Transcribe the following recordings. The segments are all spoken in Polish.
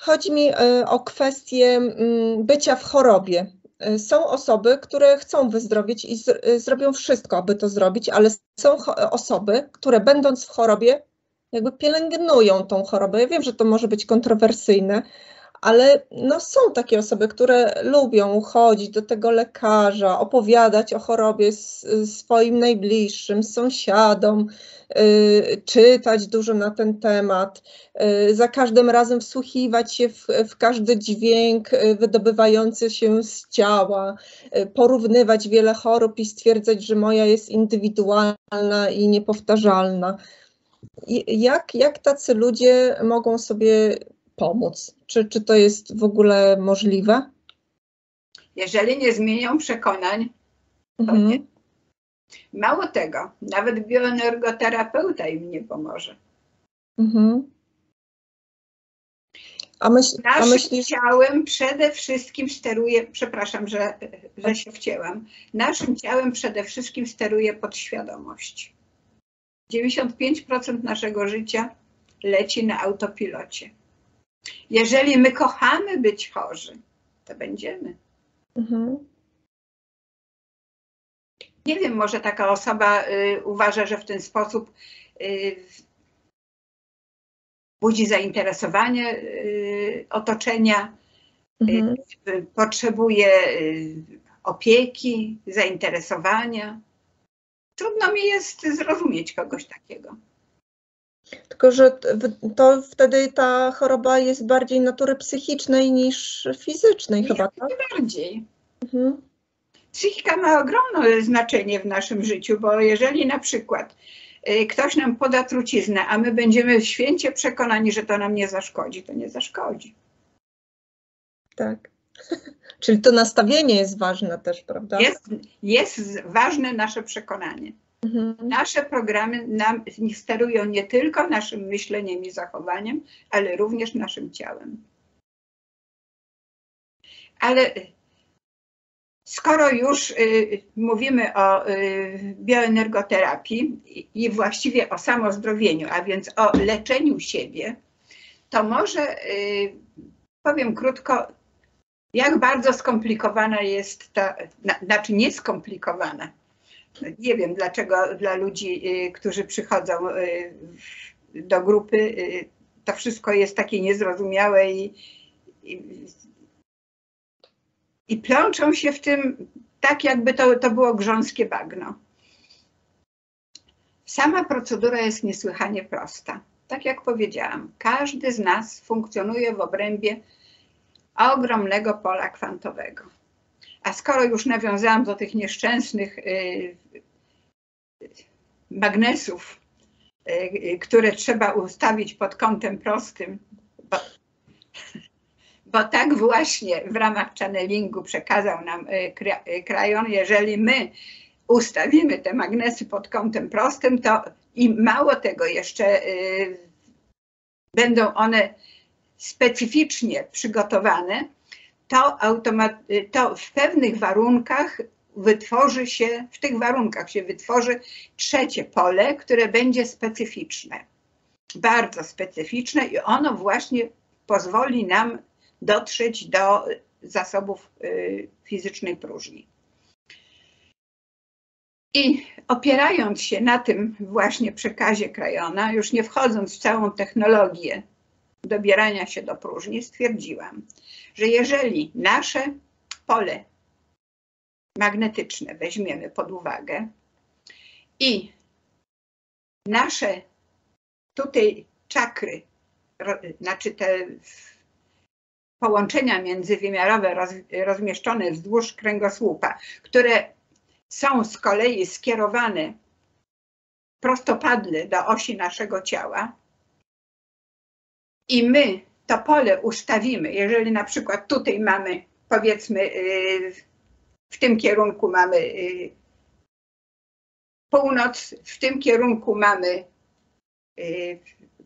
Chodzi mi o kwestię bycia w chorobie. Są osoby, które chcą wyzdrowieć i zrobią wszystko, aby to zrobić, ale są osoby, które będąc w chorobie, jakby pielęgnują tą chorobę. Ja wiem, że to może być kontrowersyjne, ale no, są takie osoby, które lubią chodzić do tego lekarza, opowiadać o chorobie swoim najbliższym, sąsiadom, czytać dużo na ten temat, za każdym razem wsłuchiwać się w każdy dźwięk wydobywający się z ciała, porównywać wiele chorób i stwierdzać, że moja jest indywidualna i niepowtarzalna. Jak tacy ludzie mogą sobie pomóc? Czy to jest w ogóle możliwe? Jeżeli nie zmienią przekonań, to nie. Mało tego, nawet bioenergoterapeuta im nie pomoże. Naszym ciałem przede wszystkim steruje, przepraszam, że się wcięłam, naszym ciałem przede wszystkim steruje podświadomość. 95% naszego życia leci na autopilocie. Jeżeli my kochamy być chorzy, to będziemy. Nie wiem, może taka osoba uważa, że w ten sposób budzi zainteresowanie otoczenia, potrzebuje opieki, zainteresowania. Trudno mi jest zrozumieć kogoś takiego. Tylko że to wtedy ta choroba jest bardziej natury psychicznej niż fizycznej chyba, tak? Najbardziej. Psychika ma ogromne znaczenie w naszym życiu, bo jeżeli na przykład ktoś nam poda truciznę, a my będziemy święcie przekonani, że to nam nie zaszkodzi, to nie zaszkodzi. Tak. Czyli to nastawienie jest ważne też, prawda? Jest ważne nasze przekonanie. Nasze programy nam sterują nie tylko naszym myśleniem i zachowaniem, ale również naszym ciałem. Ale skoro już mówimy o bioenergoterapii i właściwie o samozdrowieniu, a więc o leczeniu siebie, to może powiem krótko, jak bardzo skomplikowana jest ta, znaczy nieskomplikowana. Nie wiem, dlaczego dla ludzi, którzy przychodzą do grupy, to wszystko jest takie niezrozumiałe i plączą się w tym tak, jakby to było grząskie bagno. Sama procedura jest niesłychanie prosta. Tak jak powiedziałam, każdy z nas funkcjonuje w obrębie ogromnego pola kwantowego. A skoro już nawiązałam do tych nieszczęsnych magnesów, które trzeba ustawić pod kątem prostym, bo tak właśnie w ramach channelingu przekazał nam Krajon, jeżeli my ustawimy te magnesy pod kątem prostym, to i mało tego jeszcze będą one specyficznie przygotowane, to w pewnych warunkach wytworzy trzecie pole, które będzie specyficzne, bardzo specyficzne i ono właśnie pozwoli nam dotrzeć do zasobów fizycznej próżni. I opierając się na tym właśnie przekazie Krajona, już nie wchodząc w całą technologię dobierania się do próżni, stwierdziłam, że jeżeli nasze pole magnetyczne weźmiemy pod uwagę i nasze tutaj czakry, znaczy te połączenia międzywymiarowe rozmieszczone wzdłuż kręgosłupa, które są z kolei skierowane prostopadle do osi naszego ciała i my to pole ustawimy, jeżeli na przykład tutaj mamy, powiedzmy, w tym kierunku mamy północ, w tym kierunku mamy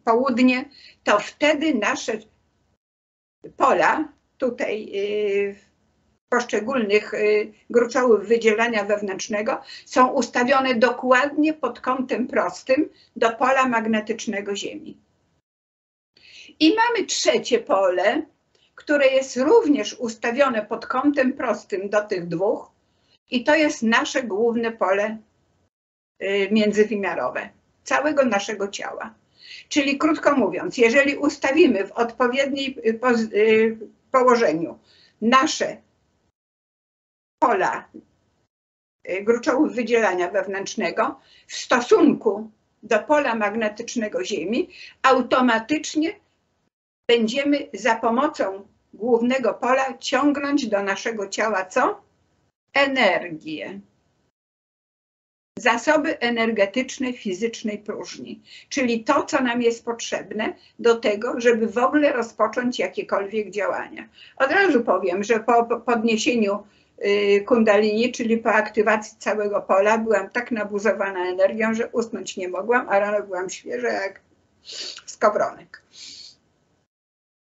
południe, to wtedy nasze pola tutaj poszczególnych gruczołów wydzielania wewnętrznego są ustawione dokładnie pod kątem prostym do pola magnetycznego Ziemi. I mamy trzecie pole, które jest również ustawione pod kątem prostym do tych dwóch i to jest nasze główne pole międzywymiarowe całego naszego ciała. Czyli krótko mówiąc, jeżeli ustawimy w odpowiednim położeniu nasze pola gruczołów wydzielania wewnętrznego w stosunku do pola magnetycznego Ziemi, automatycznie będziemy za pomocą głównego pola ciągnąć do naszego ciała co? Energię. Zasoby energetyczne fizycznej próżni, czyli to, co nam jest potrzebne do tego, żeby w ogóle rozpocząć jakiekolwiek działania. Od razu powiem, że po podniesieniu kundalini, czyli po aktywacji całego pola, byłam tak nabuzowana energią, że usnąć nie mogłam, a rano byłam świeża jak skowronek.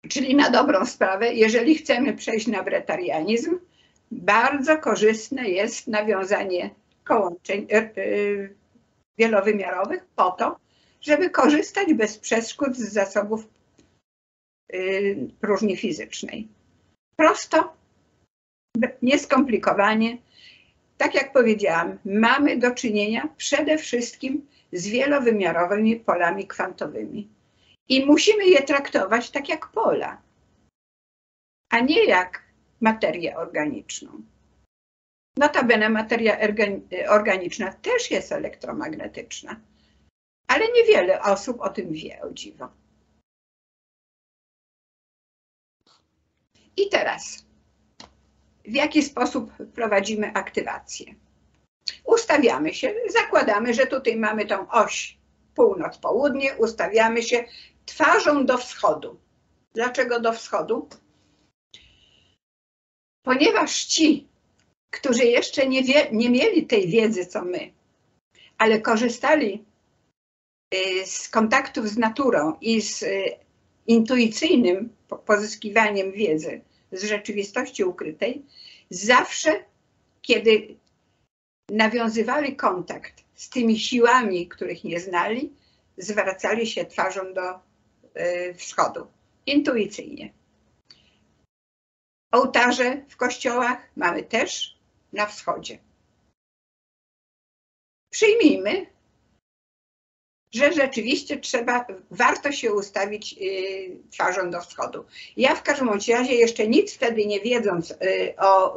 Czyli na dobrą sprawę, jeżeli chcemy przejść na bretarianizm, bardzo korzystne jest nawiązanie połączeń wielowymiarowych po to, żeby korzystać bez przeszkód z zasobów próżni fizycznej. Prosto, nieskomplikowanie. Tak jak powiedziałam, mamy do czynienia przede wszystkim z wielowymiarowymi polami kwantowymi. I musimy je traktować tak jak pola, a nie jak materię organiczną. Notabene materia organiczna też jest elektromagnetyczna, ale niewiele osób o tym wie, o dziwo. I teraz, w jaki sposób prowadzimy aktywację? Ustawiamy się, zakładamy, że tutaj mamy tą oś północ-południe, ustawiamy się twarzą do wschodu. Dlaczego do wschodu? Ponieważ ci, którzy jeszcze nie mieli tej wiedzy, co my, ale korzystali z kontaktów z naturą i z intuicyjnym pozyskiwaniem wiedzy z rzeczywistości ukrytej, zawsze, kiedy nawiązywali kontakt z tymi siłami, których nie znali, zwracali się twarzą do wschodu, intuicyjnie. Ołtarze w kościołach mamy też na wschodzie. Przyjmijmy, że rzeczywiście warto się ustawić twarzą do wschodu. Ja w każdym razie jeszcze nic wtedy nie wiedząc o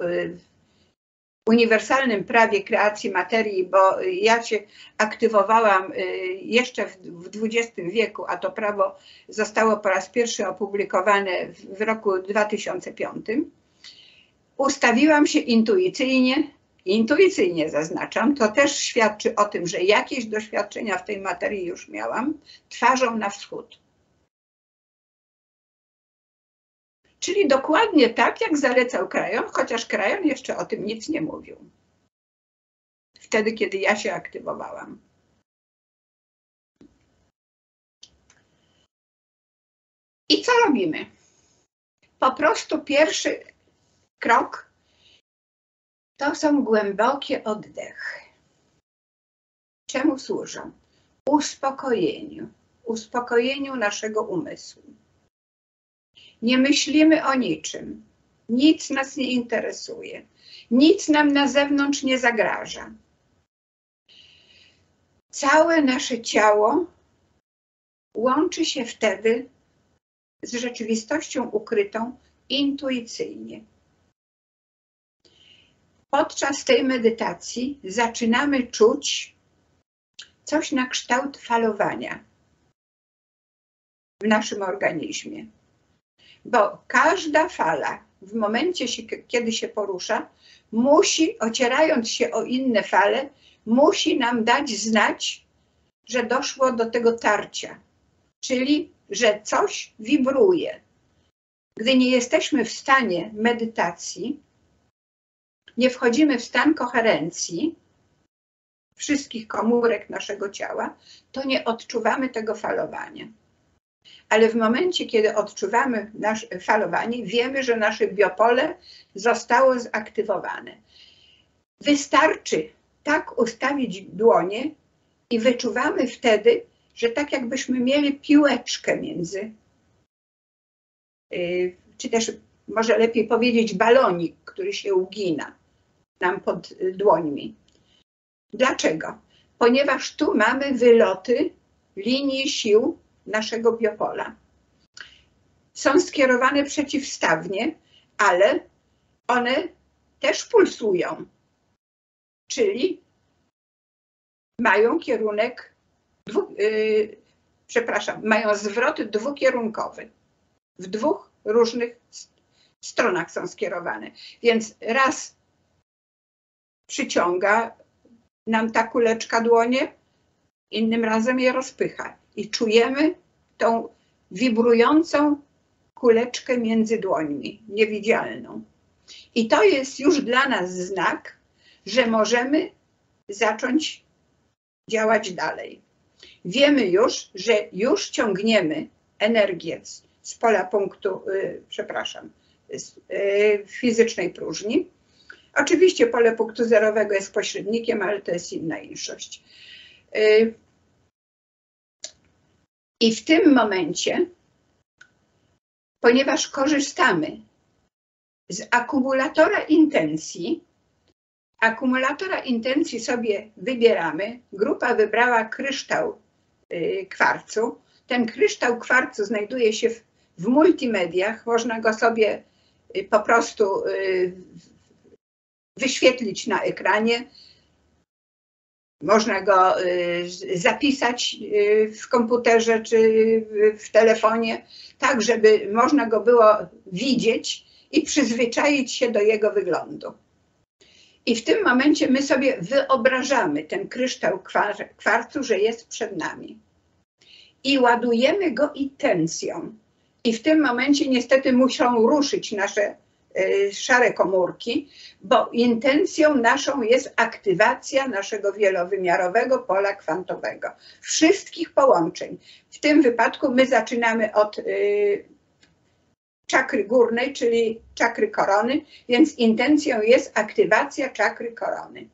uniwersalnym prawie kreacji materii, bo ja się aktywowałam jeszcze w XX wieku, a to prawo zostało po raz pierwszy opublikowane w roku 2005. Ustawiłam się intuicyjnie zaznaczam, to też świadczy o tym, że jakieś doświadczenia w tej materii już miałam, twarzą na wschód. Czyli dokładnie tak, jak zalecał Krajon, chociaż Krajon jeszcze o tym nic nie mówił. Wtedy, kiedy ja się aktywowałam. I co robimy? Po prostu pierwszy krok to są głębokie oddechy. Czemu służą? Uspokojeniu naszego umysłu. Nie myślimy o niczym. Nic nas nie interesuje. Nic nam na zewnątrz nie zagraża. Całe nasze ciało łączy się wtedy z rzeczywistością ukrytą intuicyjnie. Podczas tej medytacji zaczynamy czuć coś na kształt falowania w naszym organizmie. Bo każda fala w momencie, kiedy się porusza, musi, ocierając się o inne fale, musi nam dać znać, że doszło do tego tarcia, czyli że coś wibruje. Gdy nie jesteśmy w stanie medytacji, nie wchodzimy w stan koherencji wszystkich komórek naszego ciała, to nie odczuwamy tego falowania. Ale w momencie, kiedy odczuwamy nasze falowanie, wiemy, że nasze biopole zostało zaktywowane. Wystarczy tak ustawić dłonie i wyczuwamy wtedy, że tak jakbyśmy mieli piłeczkę między czy też może lepiej powiedzieć balonik, który się ugina nam pod dłońmi. Dlaczego? Ponieważ tu mamy wyloty linii sił naszego biopola. Są skierowane przeciwstawnie, ale one też pulsują, czyli mają kierunek, mają zwrot dwukierunkowy. W dwóch różnych stronach są skierowane. Więc raz przyciąga nam ta kuleczka dłonie, innym razem je rozpycha. I czujemy tą wibrującą kuleczkę między dłońmi, niewidzialną. I to jest już dla nas znak, że możemy zacząć działać dalej. Wiemy już, że już ciągniemy energię z pola punktu, z fizycznej próżni. Oczywiście pole punktu zerowego jest pośrednikiem, ale to jest inna inszość. I w tym momencie, ponieważ korzystamy z akumulatora intencji sobie wybieramy. Grupa wybrała kryształ kwarcu. Ten kryształ kwarcu znajduje się w multimediach. Można go sobie po prostu wyświetlić na ekranie. Można go zapisać w komputerze czy w telefonie, tak żeby można go było widzieć i przyzwyczaić się do jego wyglądu. I w tym momencie my sobie wyobrażamy ten kryształ kwarcu, że jest przed nami. I ładujemy go intencją. I w tym momencie niestety muszą ruszyć nasze szare komórki, bo intencją naszą jest aktywacja naszego wielowymiarowego pola kwantowego. Wszystkich połączeń. W tym wypadku my zaczynamy od czakry górnej, czyli czakry korony, więc intencją jest aktywacja czakry korony.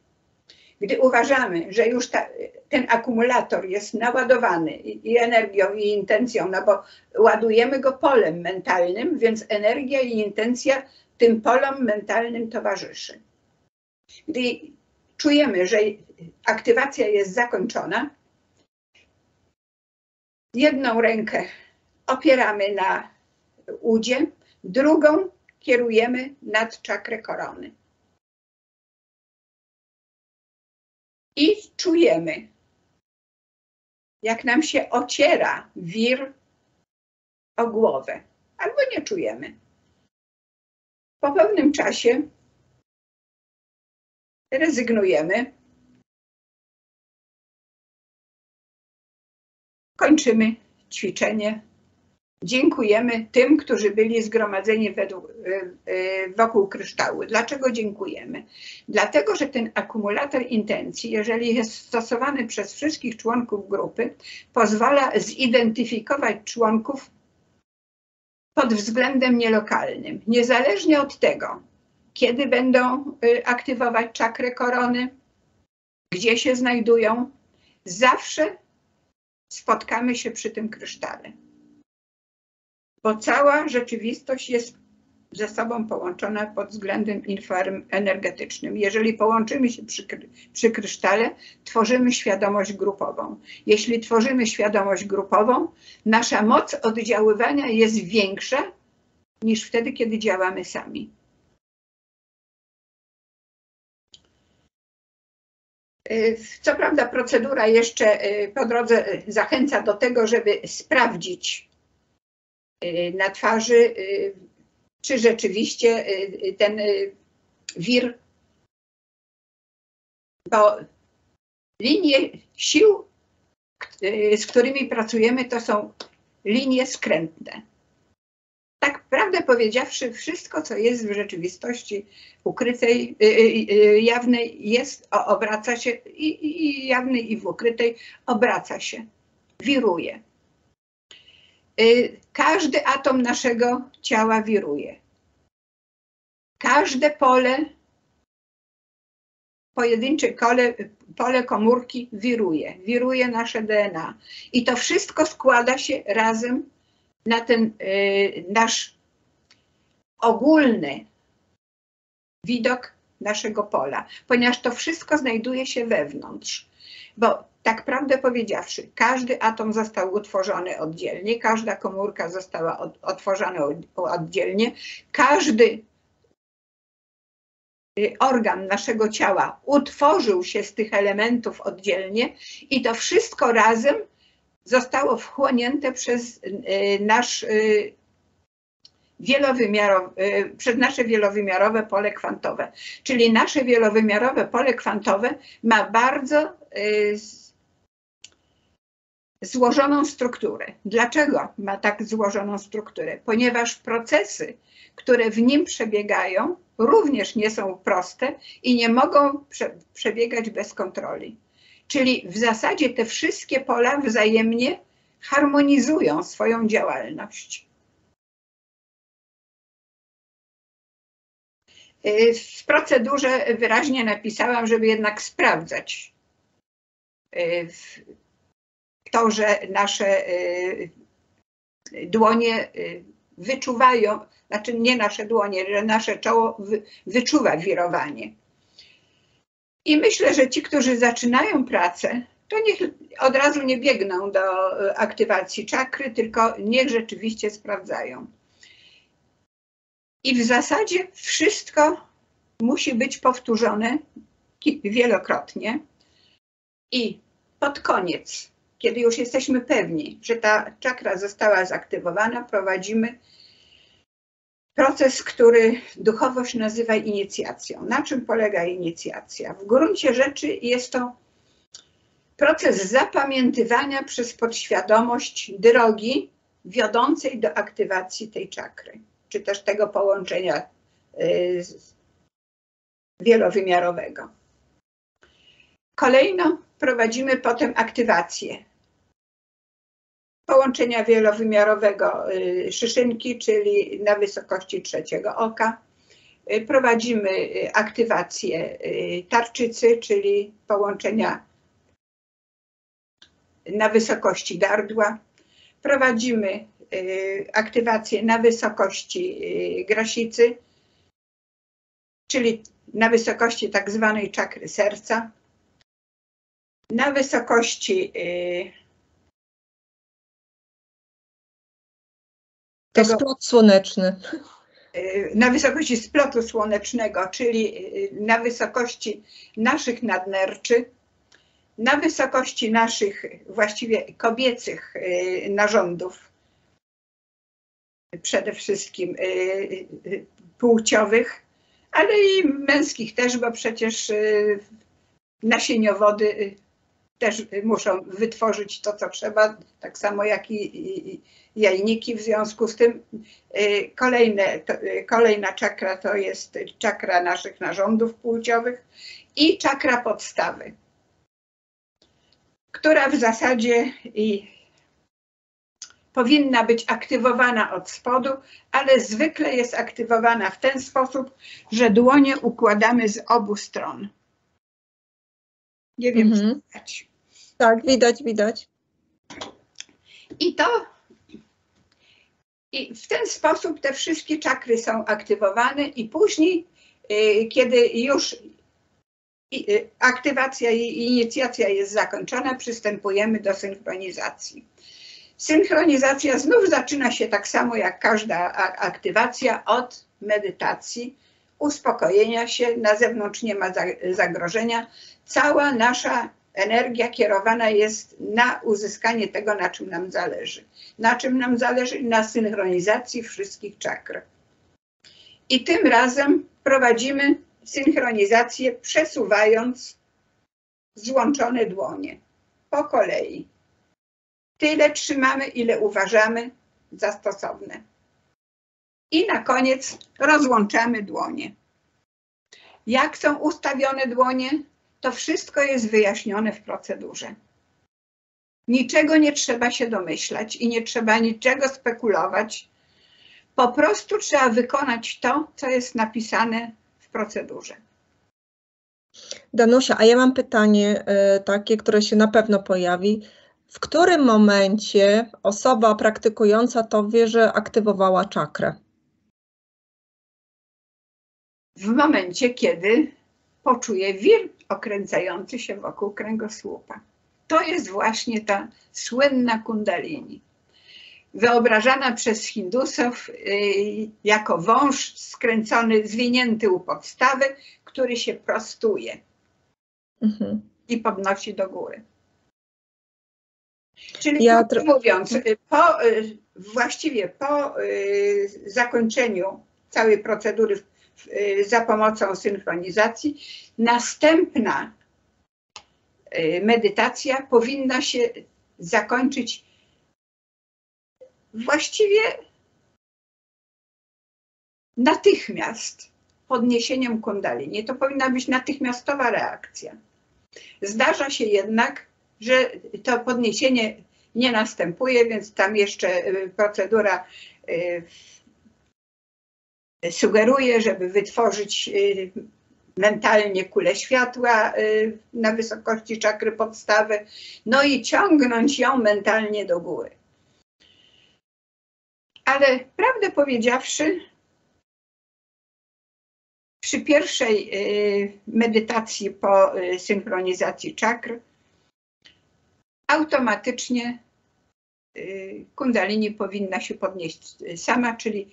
Gdy uważamy, że już ten akumulator jest naładowany i energią, i intencją, no bo ładujemy go polem mentalnym, więc energia i intencja tym polom mentalnym towarzyszy. Gdy czujemy, że aktywacja jest zakończona, jedną rękę opieramy na udzie, drugą kierujemy nad czakrę korony. I czujemy, jak nam się ociera wir o głowę, albo nie czujemy. Po pewnym czasie rezygnujemy, kończymy ćwiczenie. Dziękujemy tym, którzy byli zgromadzeni wokół kryształu. Dlaczego dziękujemy? Dlatego, że ten akumulator intencji, jeżeli jest stosowany przez wszystkich członków grupy, pozwala zidentyfikować członków pod względem nielokalnym. Niezależnie od tego, kiedy będą aktywować czakrę korony, gdzie się znajdują, zawsze spotkamy się przy tym krysztale. Bo cała rzeczywistość jest ze sobą połączona pod względem infoenergetycznym. Jeżeli połączymy się przy krysztale, tworzymy świadomość grupową. Jeśli tworzymy świadomość grupową, nasza moc oddziaływania jest większa niż wtedy, kiedy działamy sami. Co prawda procedura jeszcze po drodze zachęca do tego, żeby sprawdzić na twarzy, czy rzeczywiście ten wir, bo linie sił, z którymi pracujemy, to są linie skrętne. Tak prawdę powiedziawszy, wszystko, co jest w rzeczywistości ukrytej, jawnej, obraca się, i jawnej, i w ukrytej, obraca się, wiruje. Każdy atom naszego ciała wiruje. Każde pole, pojedyncze pole komórki wiruje. Wiruje nasze DNA. I to wszystko składa się razem na ten nasz ogólny widok naszego pola, ponieważ to wszystko znajduje się wewnątrz, bo tak prawdę powiedziawszy, każdy atom został utworzony oddzielnie, każda komórka została utworzona oddzielnie, każdy organ naszego ciała utworzył się z tych elementów oddzielnie i to wszystko razem zostało wchłonięte przez nasze wielowymiarowe pole kwantowe. Czyli nasze wielowymiarowe pole kwantowe ma bardzo złożoną strukturę. Dlaczego ma tak złożoną strukturę? Ponieważ procesy, które w nim przebiegają, również nie są proste i nie mogą przebiegać bez kontroli. Czyli w zasadzie te wszystkie pola wzajemnie harmonizują swoją działalność. W procedurze wyraźnie napisałam, żeby jednak sprawdzać to, że nasze dłonie wyczuwają, znaczy nie nasze dłonie, że nasze czoło wyczuwa wirowanie. I myślę, że ci, którzy zaczynają pracę, to niech od razu nie biegną do aktywacji czakry, tylko niech rzeczywiście sprawdzają. I w zasadzie wszystko musi być powtórzone wielokrotnie. I pod koniec, kiedy już jesteśmy pewni, że ta czakra została zaktywowana, prowadzimy proces, który duchowość nazywa inicjacją. Na czym polega inicjacja? W gruncie rzeczy jest to proces zapamiętywania przez podświadomość drogi wiodącej do aktywacji tej czakry, czy też tego połączenia wielowymiarowego. Kolejno prowadzimy potem aktywację połączenia wielowymiarowego szyszynki, czyli na wysokości trzeciego oka. Prowadzimy aktywację tarczycy, czyli połączenia na wysokości gardła. Prowadzimy aktywację na wysokości grasicy, czyli na wysokości tak zwanej czakry serca. Na wysokości to splot słoneczny. Na wysokości splotu słonecznego, czyli na wysokości naszych nadnerczy, na wysokości naszych właściwie kobiecych narządów, przede wszystkim płciowych, ale i męskich też, bo przecież nasieniowody też muszą wytworzyć to, co trzeba, tak samo jak i jajniki. W związku z tym kolejna czakra to jest czakra naszych narządów płciowych i czakra podstawy, która w zasadzie powinna być aktywowana od spodu, ale zwykle jest aktywowana w ten sposób, że dłonie układamy z obu stron. Nie wiem, czy widać. Tak, widać, widać. I w ten sposób te wszystkie czakry są aktywowane i później, kiedy już aktywacja i inicjacja jest zakończona, przystępujemy do synchronizacji. Synchronizacja znów zaczyna się tak samo jak każda aktywacja od medytacji, uspokojenia się, na zewnątrz nie ma zagrożenia. Cała nasza energia kierowana jest na uzyskanie tego, na czym nam zależy. Na czym nam zależy? Na synchronizacji wszystkich czakr. I tym razem prowadzimy synchronizację, przesuwając złączone dłonie po kolei. Tyle trzymamy, ile uważamy za stosowne. I na koniec rozłączamy dłonie. Jak są ustawione dłonie? To wszystko jest wyjaśnione w procedurze. Niczego nie trzeba się domyślać i nie trzeba niczego spekulować. Po prostu trzeba wykonać to, co jest napisane w procedurze. Danusia, a ja mam pytanie takie, które się na pewno pojawi. W którym momencie osoba praktykująca to wie, że aktywowała czakrę? w momencie, kiedy poczuje wir okręcający się wokół kręgosłupa. To jest właśnie ta słynna kundalini, wyobrażana przez Hindusów jako wąż skręcony, zwinięty u podstawy, który się prostuje i podnosi do góry. Czyli mówiąc, właściwie po zakończeniu całej procedury za pomocą synchronizacji, następna medytacja powinna się zakończyć właściwie natychmiast podniesieniem kundalini. To powinna być natychmiastowa reakcja. Zdarza się jednak, że to podniesienie nie następuje, więc tam jeszcze procedura sugeruje, żeby wytworzyć mentalnie kulę światła na wysokości czakry podstawy, no i ciągnąć ją mentalnie do góry. Ale prawdę powiedziawszy, przy pierwszej medytacji po synchronizacji czakr automatycznie kundalini powinna się podnieść sama, czyli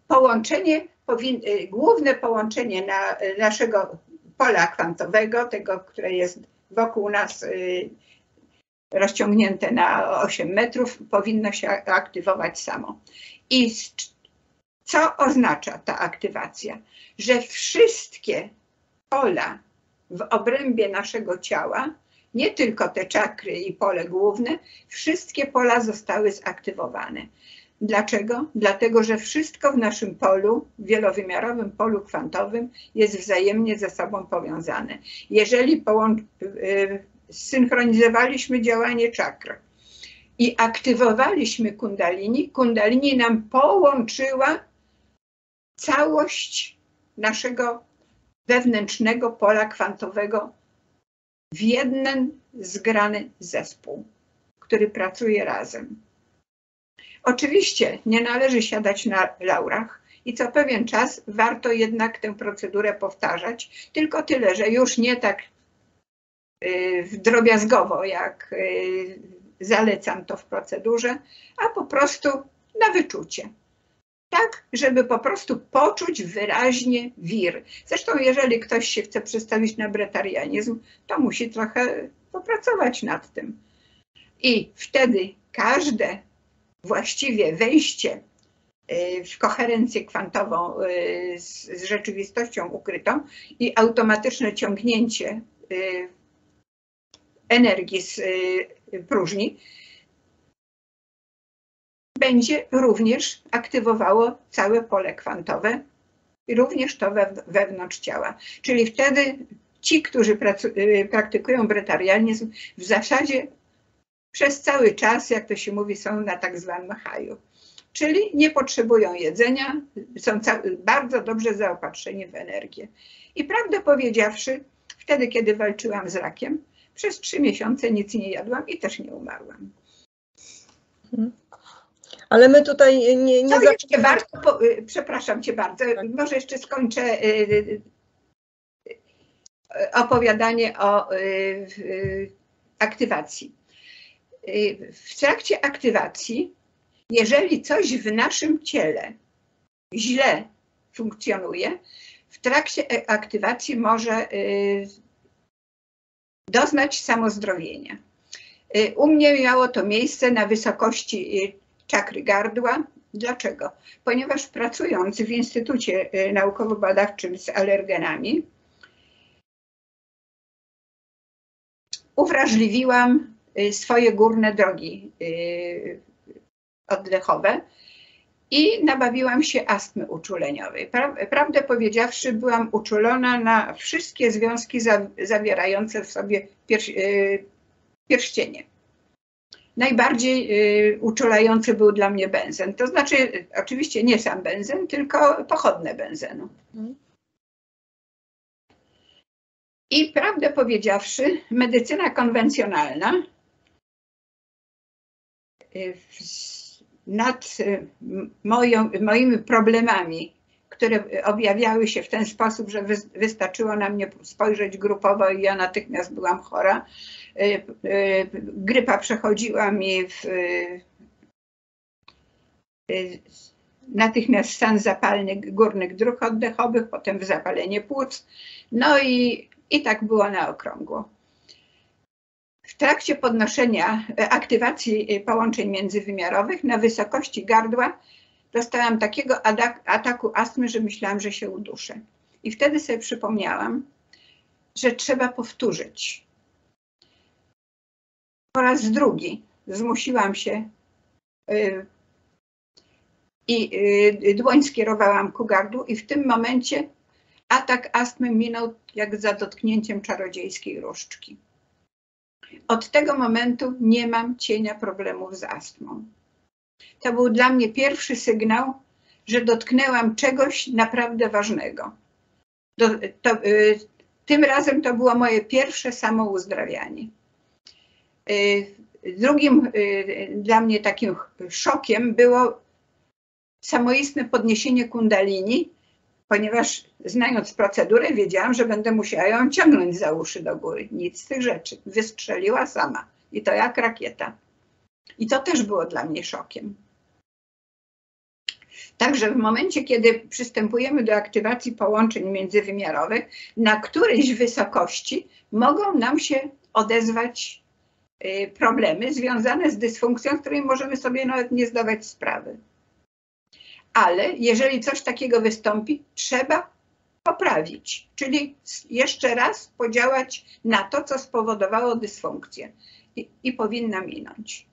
połączenie, główne połączenie naszego pola kwantowego, tego, które jest wokół nas rozciągnięte na 8 metrów, powinno się aktywować samo. I co oznacza ta aktywacja? Że wszystkie pola w obrębie naszego ciała, nie tylko te czakry i pole główne, wszystkie pola zostały zaktywowane. Dlaczego? Dlatego, że wszystko w naszym polu, wielowymiarowym polu kwantowym jest wzajemnie ze sobą powiązane. Jeżeli zsynchronizowaliśmy działanie czakr i aktywowaliśmy kundalini, kundalini nam połączyła całość naszego wewnętrznego pola kwantowego w jeden zgrany zespół, który pracuje razem. Oczywiście nie należy siadać na laurach i co pewien czas warto jednak tę procedurę powtarzać, tylko tyle, że już nie tak drobiazgowo, jak zalecam to w procedurze, a po prostu na wyczucie. Tak, żeby po prostu poczuć wyraźnie wir. Zresztą jeżeli ktoś się chce przestawić na bretarianizm, to musi trochę popracować nad tym. I wtedy każde właściwie wejście w koherencję kwantową z rzeczywistością ukrytą i automatyczne ciągnięcie energii z próżni będzie również aktywowało całe pole kwantowe i również to wewnątrz ciała. Czyli wtedy ci, którzy praktykują bretarianizm, w zasadzie przez cały czas, jak to się mówi, są na tak zwanym haju. Czyli nie potrzebują jedzenia, są bardzo dobrze zaopatrzeni w energię. I prawdę powiedziawszy, wtedy, kiedy walczyłam z rakiem, przez 3 miesiące nic nie jadłam i też nie umarłam. Ale my tutaj nie jeszcze bardzo, przepraszam Cię bardzo, może jeszcze skończę opowiadanie o aktywacji. W trakcie aktywacji, jeżeli coś w naszym ciele źle funkcjonuje, w trakcie aktywacji może doznać samozdrowienia. U mnie miało to miejsce na wysokości czakry gardła. Dlaczego? Ponieważ pracując w Instytucie Naukowo-Badawczym z alergenami, uwrażliwiłam swoje górne drogi oddechowe i nabawiłam się astmy uczuleniowej. Prawdę powiedziawszy, byłam uczulona na wszystkie związki zawierające w sobie pierścienie. Najbardziej uczulający był dla mnie benzen. To znaczy, oczywiście nie sam benzen, tylko pochodne benzenu. I prawdę powiedziawszy, medycyna konwencjonalna nad moimi problemami, które objawiały się w ten sposób, że wystarczyło na mnie spojrzeć grupowo i ja natychmiast byłam chora. Grypa przechodziła mi natychmiast stan zapalny górnych dróg oddechowych, potem w zapalenie płuc. No i tak było na okrągło. W trakcie podnoszenia aktywacji połączeń międzywymiarowych na wysokości gardła dostałam takiego ataku astmy, że myślałam, że się uduszę. I wtedy sobie przypomniałam, że trzeba powtórzyć. Po raz drugi zmusiłam się i dłoń skierowałam ku gardłu i w tym momencie atak astmy minął jak za dotknięciem czarodziejskiej różdżki. Od tego momentu nie mam cienia problemów z astmą. To był dla mnie pierwszy sygnał, że dotknęłam czegoś naprawdę ważnego. Tym razem to było moje pierwsze samouzdrawianie. Drugim dla mnie takim szokiem było samoistne podniesienie kundalini, ponieważ znając procedurę wiedziałam, że będę musiała ją ciągnąć za uszy do góry. Nic z tych rzeczy. Wystrzeliła sama. I to jak rakieta. I to też było dla mnie szokiem. Także w momencie, kiedy przystępujemy do aktywacji połączeń międzywymiarowych, na którejś wysokości mogą nam się odezwać problemy związane z dysfunkcją, z której możemy sobie nawet nie zdawać sprawy. Ale jeżeli coś takiego wystąpi, trzeba poprawić, czyli jeszcze raz podziałać na to, co spowodowało dysfunkcję i powinna minąć.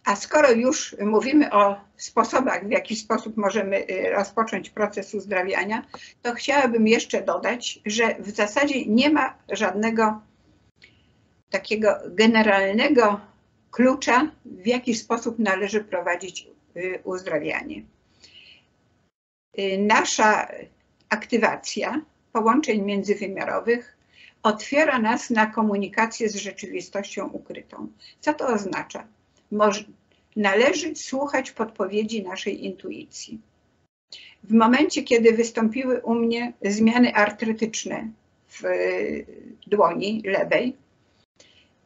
A skoro już mówimy o sposobach, w jaki sposób możemy rozpocząć proces uzdrawiania, to chciałabym jeszcze dodać, że w zasadzie nie ma żadnego takiego generalnego klucza, w jaki sposób należy prowadzić uzdrawianie. Nasza aktywacja połączeń międzywymiarowych otwiera nas na komunikację z rzeczywistością ukrytą. Co to oznacza? Należy słuchać podpowiedzi naszej intuicji. W momencie, kiedy wystąpiły u mnie zmiany artrytyczne w dłoni lewej,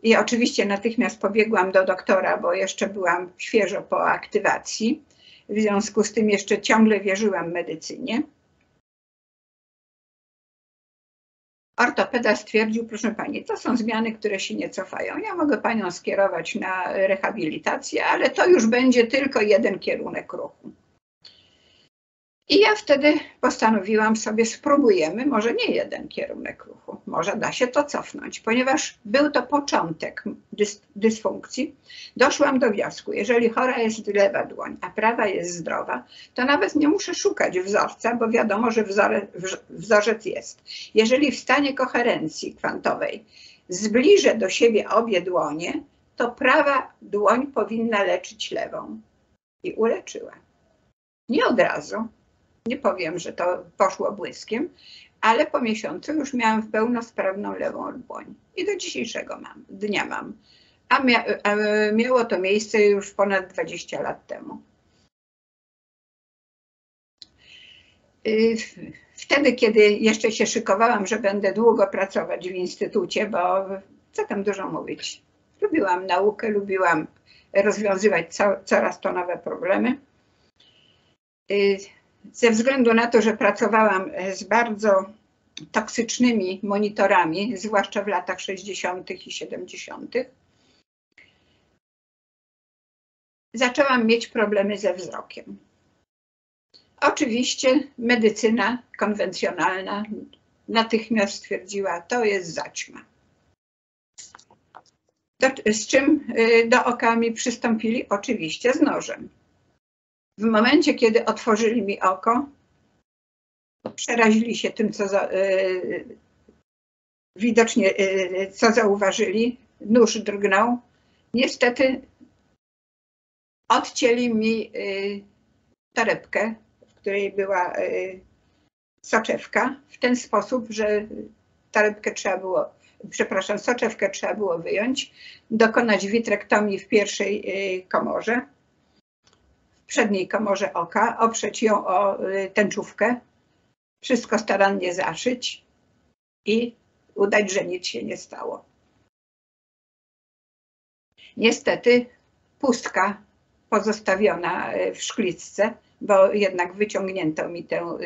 i oczywiście natychmiast pobiegłam do doktora, bo jeszcze byłam świeżo po aktywacji, w związku z tym jeszcze ciągle wierzyłam medycynie. Ortopeda stwierdził, proszę pani, to są zmiany, które się nie cofają. Ja mogę panią skierować na rehabilitację, ale to już będzie tylko jeden kierunek ruchu. I ja wtedy postanowiłam sobie, spróbujemy, może nie jeden kierunek ruchu, może da się to cofnąć, ponieważ był to początek dysfunkcji. Doszłam do wniosku, jeżeli chora jest lewa dłoń, a prawa jest zdrowa, to nawet nie muszę szukać wzorca, bo wiadomo, że wzorzec jest. Jeżeli w stanie koherencji kwantowej zbliżę do siebie obie dłonie, to prawa dłoń powinna leczyć lewą. I uleczyła. Nie od razu. Nie powiem, że to poszło błyskiem, ale po miesiącu już miałam pełnosprawną lewą dłoń. I do dzisiejszego dnia mam. A miało to miejsce już ponad 20 lat temu. Wtedy, kiedy jeszcze się szykowałam, że będę długo pracować w instytucie, bo co tam dużo mówić. Lubiłam naukę, lubiłam rozwiązywać coraz to nowe problemy. Ze względu na to, że pracowałam z bardzo toksycznymi monitorami, zwłaszcza w latach 60. i 70., zaczęłam mieć problemy ze wzrokiem. Oczywiście medycyna konwencjonalna natychmiast stwierdziła, to jest zaćma. Z czym do oka mi przystąpili? Oczywiście z nożem. W momencie, kiedy otworzyli mi oko, przerazili się tym, widocznie co zauważyli. Nóż drgnął. Niestety odcięli mi torebkę, w której była soczewka, w ten sposób, że torebkę trzeba było przepraszam, soczewkę trzeba było wyjąć, dokonać witrektomii w pierwszej komorze, w przedniej komorze oka, oprzeć ją o tęczówkę, wszystko starannie zaszyć i udać, że nic się nie stało. Niestety pustka pozostawiona w szklicce, bo jednak wyciągnięto mi tę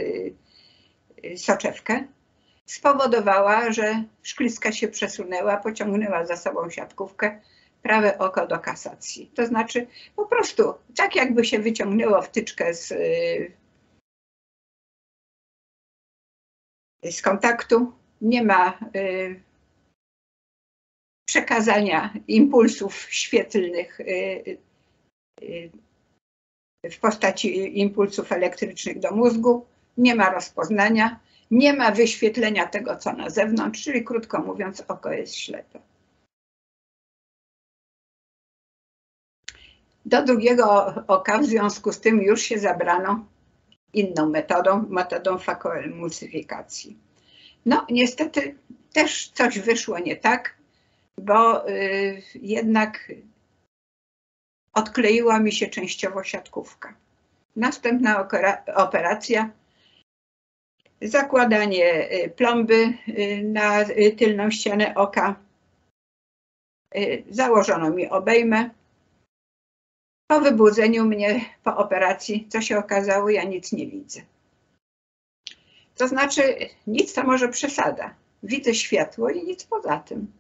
soczewkę, spowodowała, że szklicka się przesunęła, pociągnęła za sobą siatkówkę, prawe oko do kasacji. To znaczy po prostu tak jakby się wyciągnęło wtyczkę z kontaktu, nie ma przekazania impulsów świetlnych w postaci impulsów elektrycznych do mózgu, nie ma rozpoznania, nie ma wyświetlenia tego, co na zewnątrz, czyli krótko mówiąc, oko jest ślepe. Do drugiego oka w związku z tym już się zabrano inną metodą fakoemulsyfikacji. No niestety też coś wyszło nie tak, bo jednak odkleiła mi się częściowo siatkówka. Następna operacja, zakładanie plomby na tylną ścianę oka, założono mi obejmę. Po wybudzeniu mnie po operacji, co się okazało, ja nic nie widzę. To znaczy, nic to może przesada. Widzę światło i nic poza tym.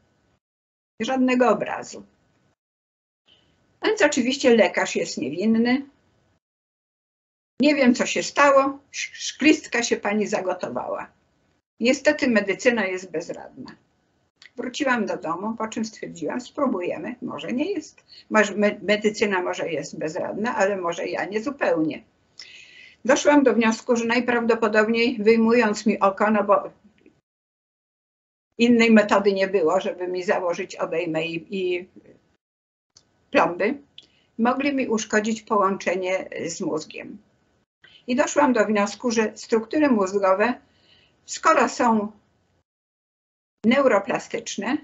Żadnego obrazu. Więc oczywiście lekarz jest niewinny. Nie wiem, co się stało. Szklistka się pani zagotowała. Niestety medycyna jest bezradna. Wróciłam do domu, po czym stwierdziłam, spróbujemy, może nie jest. Medycyna może jest bezradna, ale może ja nie zupełnie. Doszłam do wniosku, że najprawdopodobniej wyjmując mi oko, no bo innej metody nie było, żeby mi założyć obejmę i plomby, mogli mi uszkodzić połączenie z mózgiem. I doszłam do wniosku, że struktury mózgowe, skoro są neuroplastyczne,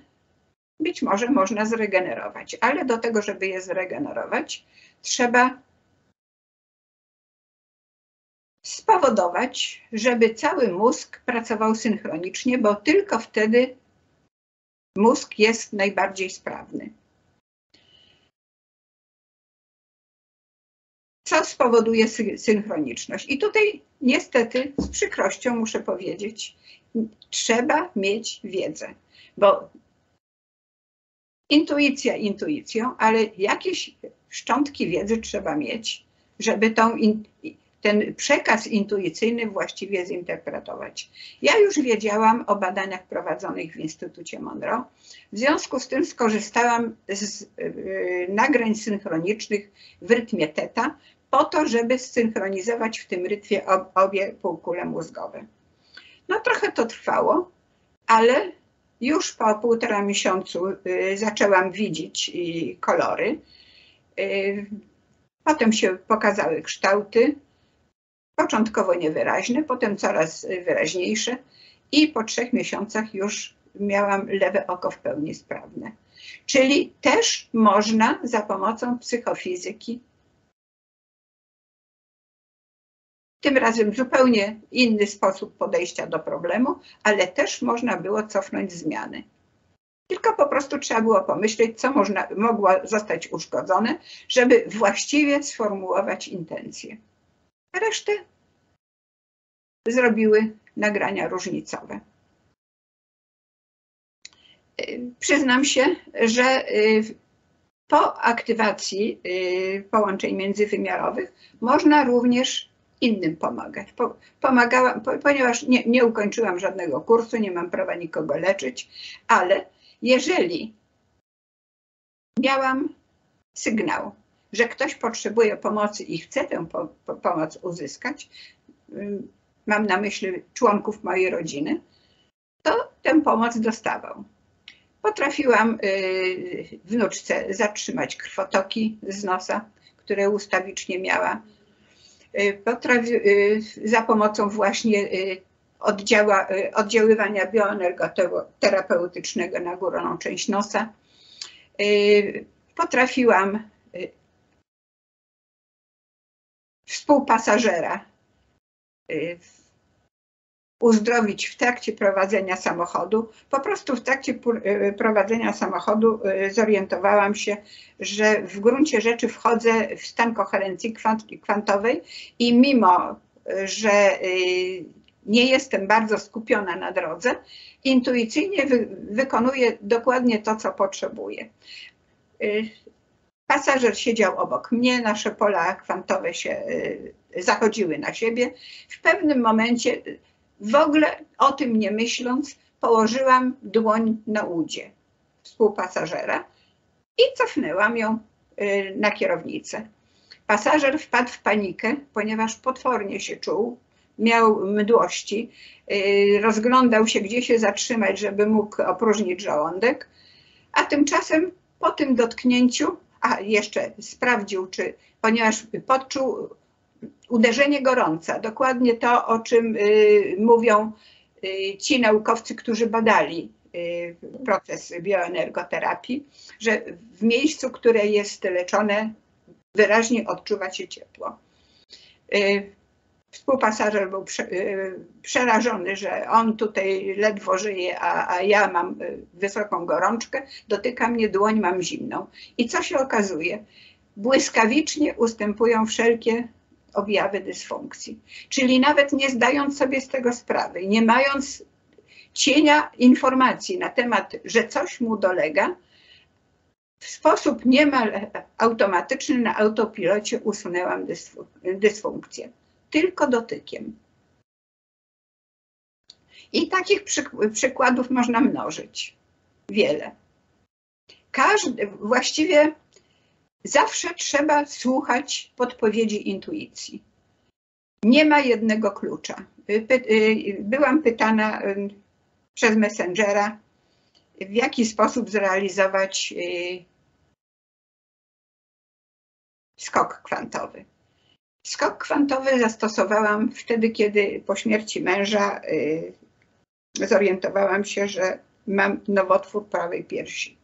być może można zregenerować, ale do tego, żeby je zregenerować, trzeba spowodować, żeby cały mózg pracował synchronicznie, bo tylko wtedy mózg jest najbardziej sprawny. Co spowoduje synchroniczność? I tutaj niestety z przykrością muszę powiedzieć, trzeba mieć wiedzę, bo intuicja intuicją, ale jakieś szczątki wiedzy trzeba mieć, żeby ten przekaz intuicyjny właściwie zinterpretować. Ja już wiedziałam o badaniach prowadzonych w Instytucie Monroe. W związku z tym skorzystałam z nagrań synchronicznych w rytmie theta, po to, żeby zsynchronizować w tym rytmie obie półkule mózgowe. No trochę to trwało, ale już po 1,5 miesiącu zaczęłam widzieć kolory. Potem się pokazały kształty, początkowo niewyraźne, potem coraz wyraźniejsze i po 3 miesiącach już miałam lewe oko w pełni sprawne. Czyli też można za pomocą psychofizyki, tym razem zupełnie inny sposób podejścia do problemu, ale też można było cofnąć zmiany. Tylko po prostu trzeba było pomyśleć, co mogło zostać uszkodzone, żeby właściwie sformułować intencje. Resztę zrobiły nagrania różnicowe. Przyznam się, że po aktywacji połączeń międzywymiarowych można również innym pomagać. Pomagałam, ponieważ nie ukończyłam żadnego kursu, nie mam prawa nikogo leczyć, ale jeżeli miałam sygnał, że ktoś potrzebuje pomocy i chce tę pomoc uzyskać, mam na myśli członków mojej rodziny, to tę pomoc dostawał. Potrafiłam wnuczce zatrzymać krwotoki z nosa, które ustawicznie miała. Za pomocą właśnie oddziaływania bioenergoterapeutycznego na górną część nosa. Potrafiłam współpasażera uzdrowić w trakcie prowadzenia samochodu. Po prostu w trakcie prowadzenia samochodu zorientowałam się, że w gruncie rzeczy wchodzę w stan koherencji kwantowej i mimo, że nie jestem bardzo skupiona na drodze, intuicyjnie wykonuję dokładnie to, co potrzebuję. Pasażer siedział obok mnie, nasze pola kwantowe się zachodziły na siebie. W pewnym momencie, w ogóle o tym nie myśląc, położyłam dłoń na udzie współpasażera i cofnęłam ją na kierownicę. Pasażer wpadł w panikę, ponieważ potwornie się czuł, miał mdłości, rozglądał się, gdzie się zatrzymać, żeby mógł opróżnić żołądek, a tymczasem po tym dotknięciu, a jeszcze sprawdził, ponieważ poczuł uderzenie gorąca, dokładnie to, o czym mówią ci naukowcy, którzy badali proces bioenergoterapii, że w miejscu, które jest leczone, wyraźnie odczuwa się ciepło. Współpasażer był przerażony, że on tutaj ledwo żyje, a ja mam wysoką gorączkę, dotyka mnie dłoń, mam zimną. I co się okazuje? Błyskawicznie ustępują wszelkie objawy dysfunkcji. Czyli nawet nie zdając sobie z tego sprawy, nie mając cienia informacji na temat, że coś mu dolega, w sposób niemal automatyczny na autopilocie usunęłam dysfunkcję. Tylko dotykiem. I takich przykładów można mnożyć. Wiele. Właściwie zawsze trzeba słuchać podpowiedzi intuicji. Nie ma jednego klucza. Byłam pytana przez Messengera, w jaki sposób zrealizować skok kwantowy. Skok kwantowy zastosowałam wtedy, kiedy po śmierci męża zorientowałam się, że mam nowotwór prawej piersi.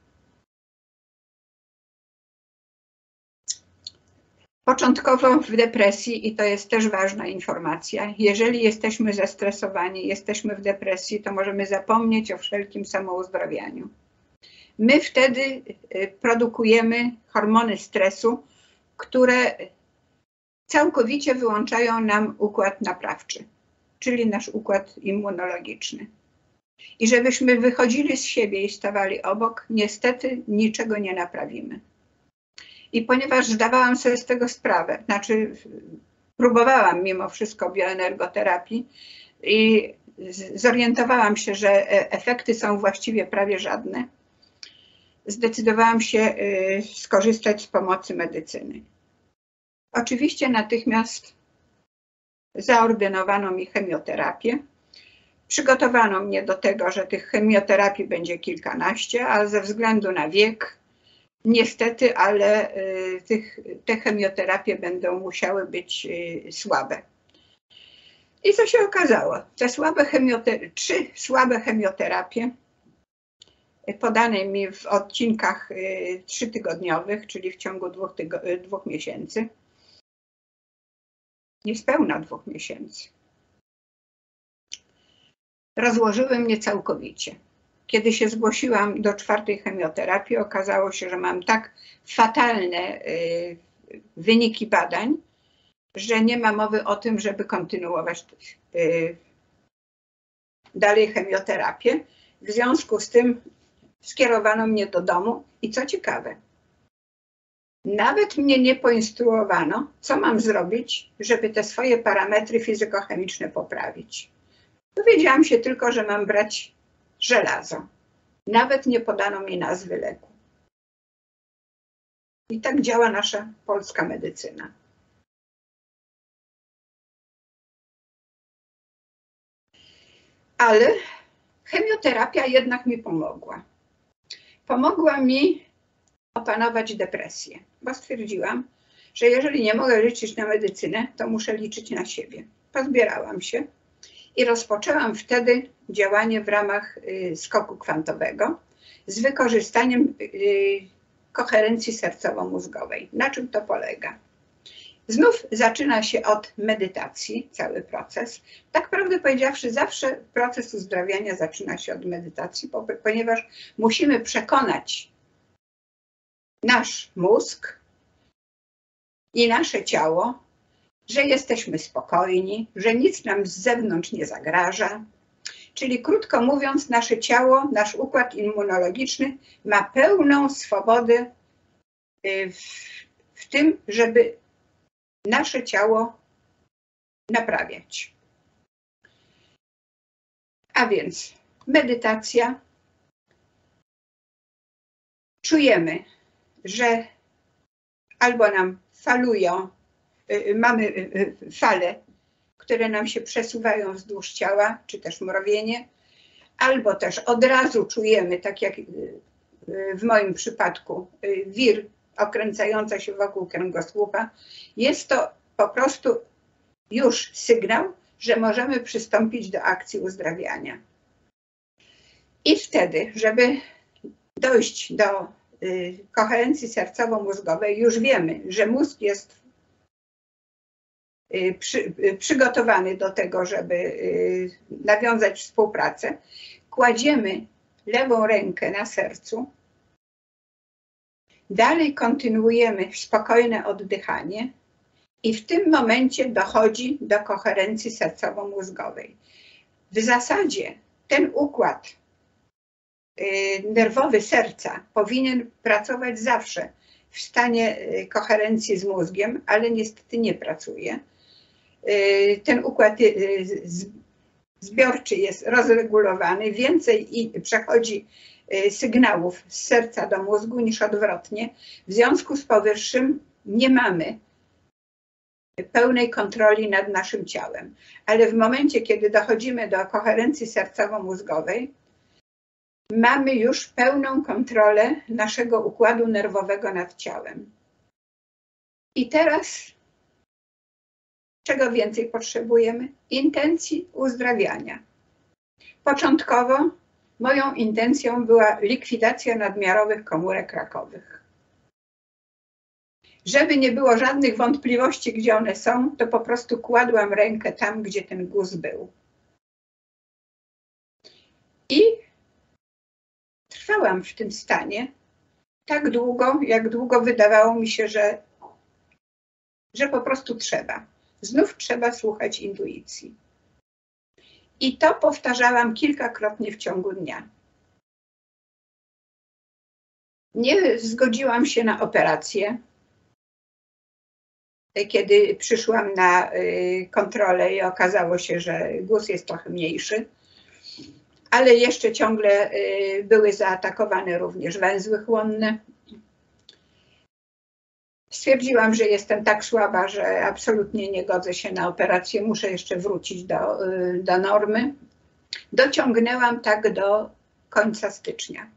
Początkowo w depresji, i to jest też ważna informacja, jeżeli jesteśmy zestresowani, jesteśmy w depresji, to możemy zapomnieć o wszelkim samouzdrawianiu. My wtedy produkujemy hormony stresu, które całkowicie wyłączają nam układ naprawczy, czyli nasz układ immunologiczny. I żebyśmy wychodzili z siebie i stawali obok, niestety niczego nie naprawimy. I ponieważ zdawałam sobie z tego sprawę, znaczy próbowałam mimo wszystko bioenergoterapii i zorientowałam się, że efekty są właściwie prawie żadne, zdecydowałam się skorzystać z pomocy medycyny. Oczywiście natychmiast zaordynowano mi chemioterapię. Przygotowano mnie do tego, że tych chemioterapii będzie kilkanaście, a ze względu na wiek, niestety, ale te chemioterapie będą musiały być słabe. I co się okazało? Te trzy słabe chemioterapie podane mi w odcinkach 3-tygodniowych, czyli w ciągu 2 miesięcy, niespełna 2 miesięcy, rozłożyły mnie całkowicie. Kiedy się zgłosiłam do 4. chemioterapii, okazało się, że mam tak fatalne wyniki badań, że nie ma mowy o tym, żeby kontynuować dalej chemioterapię. W związku z tym skierowano mnie do domu i co ciekawe, nawet mnie nie poinstruowano, co mam zrobić, żeby te swoje parametry fizykochemiczne poprawić. Dowiedziałam się tylko, że mam brać żelazo. Nawet nie podano mi nazwy leku. I tak działa nasza polska medycyna. Ale chemioterapia jednak mi pomogła. Pomogła mi opanować depresję, bo stwierdziłam, że jeżeli nie mogę liczyć na medycynę, to muszę liczyć na siebie. Pozbierałam się I rozpoczęłam wtedy działanie w ramach skoku kwantowego z wykorzystaniem koherencji sercowo-mózgowej. Na czym to polega? Znów zaczyna się od medytacji, cały proces. Tak prawdę powiedziawszy, zawsze proces uzdrawiania zaczyna się od medytacji, ponieważ musimy przekonać nasz mózg i nasze ciało, że jesteśmy spokojni, że nic nam z zewnątrz nie zagraża. Czyli krótko mówiąc, nasze ciało, nasz układ immunologiczny ma pełną swobodę w tym, żeby nasze ciało naprawiać. A więc medytacja. Czujemy, że albo nam falują, mamy fale, które nam się przesuwają wzdłuż ciała, czy też mrowienie, albo też od razu czujemy, tak jak w moim przypadku, wir okręcająca się wokół kręgosłupa. Jest to po prostu już sygnał, że możemy przystąpić do akcji uzdrawiania. I wtedy, żeby dojść do koherencji sercowo-mózgowej, już wiemy, że mózg jest przygotowany do tego, żeby nawiązać współpracę. Kładziemy lewą rękę na sercu. Dalej kontynuujemy spokojne oddychanie i w tym momencie dochodzi do koherencji sercowo-mózgowej. W zasadzie ten układ nerwowy serca powinien pracować zawsze w stanie koherencji z mózgiem, ale niestety nie pracuje. Ten układ zbiorczy jest rozregulowany, więcej przechodzi sygnałów z serca do mózgu niż odwrotnie. W związku z powyższym nie mamy pełnej kontroli nad naszym ciałem. Ale w momencie, kiedy dochodzimy do koherencji sercowo-mózgowej, mamy już pełną kontrolę naszego układu nerwowego nad ciałem. I teraz czego więcej potrzebujemy? Intencji uzdrawiania. Początkowo moją intencją była likwidacja nadmiarowych komórek rakowych. Żeby nie było żadnych wątpliwości, gdzie one są, to po prostu kładłam rękę tam, gdzie ten guz był. I trwałam w tym stanie tak długo, jak długo wydawało mi się, że po prostu trzeba. Znów trzeba słuchać intuicji. I to powtarzałam kilkakrotnie w ciągu dnia. Nie zgodziłam się na operację. Kiedy przyszłam na kontrolę i okazało się, że guz jest trochę mniejszy, ale jeszcze ciągle były zaatakowane również węzły chłonne. Stwierdziłam, że jestem tak słaba, że absolutnie nie godzę się na operację, muszę jeszcze wrócić do normy. Dociągnęłam tak do końca stycznia.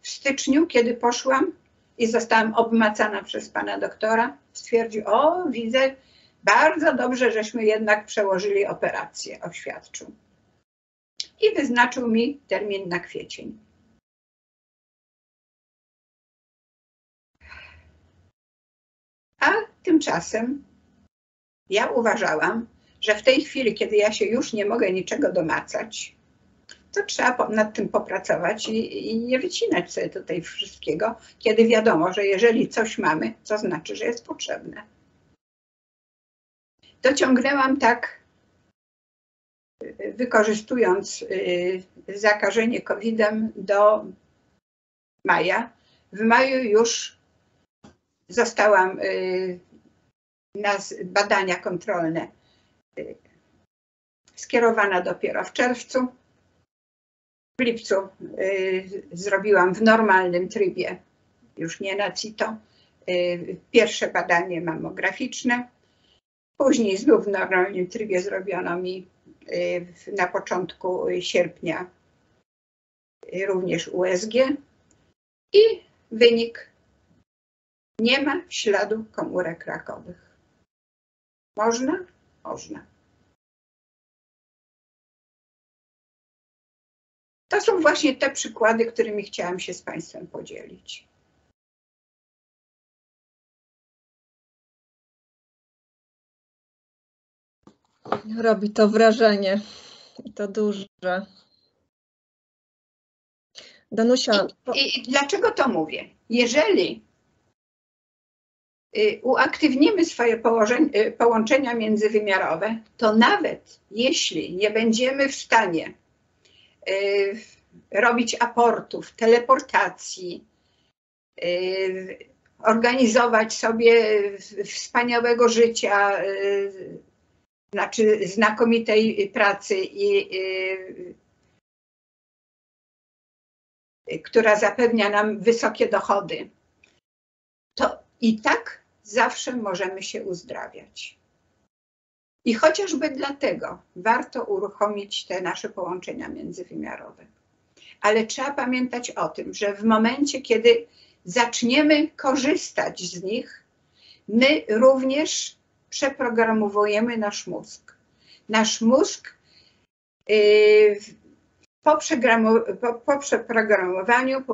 W styczniu, kiedy poszłam i zostałam obmacana przez pana doktora, stwierdził: o, widzę, bardzo dobrze, żeśmy jednak przełożyli operację, oświadczył. I wyznaczył mi termin na kwiecień. A tymczasem ja uważałam, że w tej chwili, kiedy ja się już nie mogę niczego domacać, to trzeba nad tym popracować i nie wycinać sobie tutaj wszystkiego, kiedy wiadomo, że jeżeli coś mamy, to znaczy, że jest potrzebne. Dociągnęłam tak, wykorzystując zakażenie COVID-em do maja. W maju już zostałam na badania kontrolne skierowana dopiero w czerwcu. W lipcu zrobiłam w normalnym trybie, już nie na CITO, pierwsze badanie mammograficzne. Później znów w normalnym trybie zrobiono mi na początku sierpnia również USG i wynik: nie ma śladu komórek rakowych. Można? Można. To są właśnie te przykłady, którymi chciałam się z Państwem podzielić. Robi to wrażenie i to duże. Danusia. I dlaczego to mówię? Jeżeli uaktywnimy swoje połączenia międzywymiarowe, to nawet jeśli nie będziemy w stanie robić aportów, teleportacji, organizować sobie wspaniałego życia, znaczy znakomitej pracy, która zapewnia nam wysokie dochody, to i tak zawsze możemy się uzdrawiać. I chociażby dlatego warto uruchomić te nasze połączenia międzywymiarowe. Ale trzeba pamiętać o tym, że w momencie, kiedy zaczniemy korzystać z nich, my również przeprogramowujemy nasz mózg. Nasz mózg po przeprogramowaniu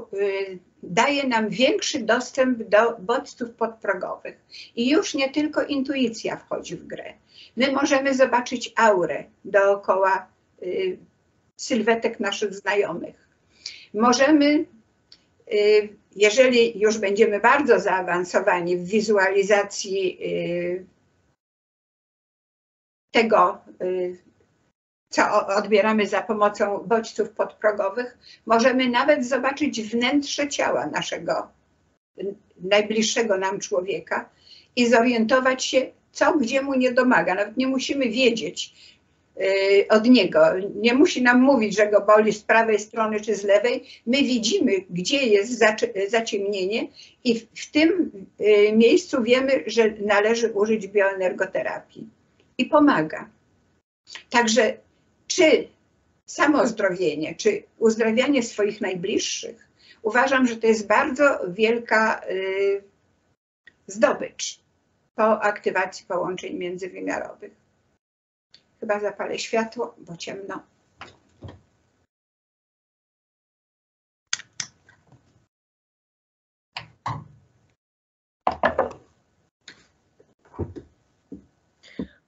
daje nam większy dostęp do bodźców podprogowych. I już nie tylko intuicja wchodzi w grę. My możemy zobaczyć aurę dookoła sylwetek naszych znajomych. Możemy, jeżeli już będziemy bardzo zaawansowani w wizualizacji tego, co odbieramy za pomocą bodźców podprogowych, możemy nawet zobaczyć wnętrze ciała naszego najbliższego nam człowieka i zorientować się, co gdzie mu nie domaga. Nawet nie musimy wiedzieć od niego, nie musi nam mówić, że go boli z prawej strony czy z lewej. My widzimy, gdzie jest zaciemnienie i w tym miejscu wiemy, że należy użyć bioenergoterapii. I pomaga. Także czy samozdrowienie, czy uzdrawianie swoich najbliższych, uważam, że to jest bardzo wielka zdobycz po aktywacji połączeń międzywymiarowych. Chyba zapalę światło, bo ciemno.